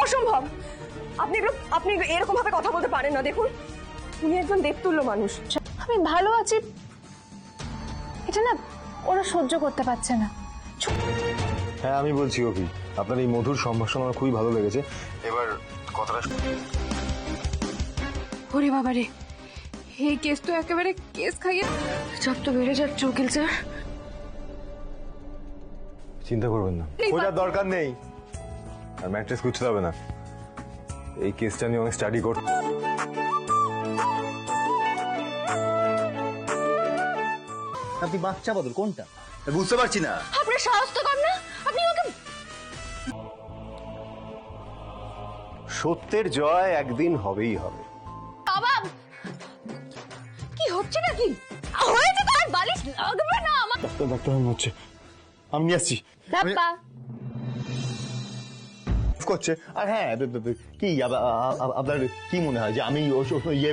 অসম্ভব। আপনি এরকম ভাবে কথা বলতে পারেন না। দেখুন, উনি একজন দেবতুল্য মানুষ। আমি ভালো আছি, এটা না ওরা সহ্য করতে পারছে না। হ্যাঁ আমি বলছি অভি, আপনার এই মধুর সম্ভাষণ আমার খুবই ভালো লেগেছে। এবার কথাটা ওরে বাবা রে, এই কেস তো একেবারে কেস খাইয়ে চাপ তো বেড়ে যাচ্ছে উকিল স্যার। চিন্তা করবেন না, খোঁজার দরকার নেই, আর ম্যাট্রেস খুঁজতে হবে না। এই কেসটা নিয়ে অনেক স্টাডি করতে। আপনি বাচ্চা বদল কোনটা বুঝতে পারছি না। আপনার সাহস তো কম না, আপনি ওকে। সত্যের জয় একদিন হবেই হবে। বাবা কি হচ্ছে নাকি? হয়েছে তো, আর বালিশ লাগবে না আমার। ডাক্তার মনে হচ্ছে, আমি নিয়ে আসছি। বাবা করছে আর হ্যাঁ কি আপনার কি মনে হয় যে আমি ইয়ে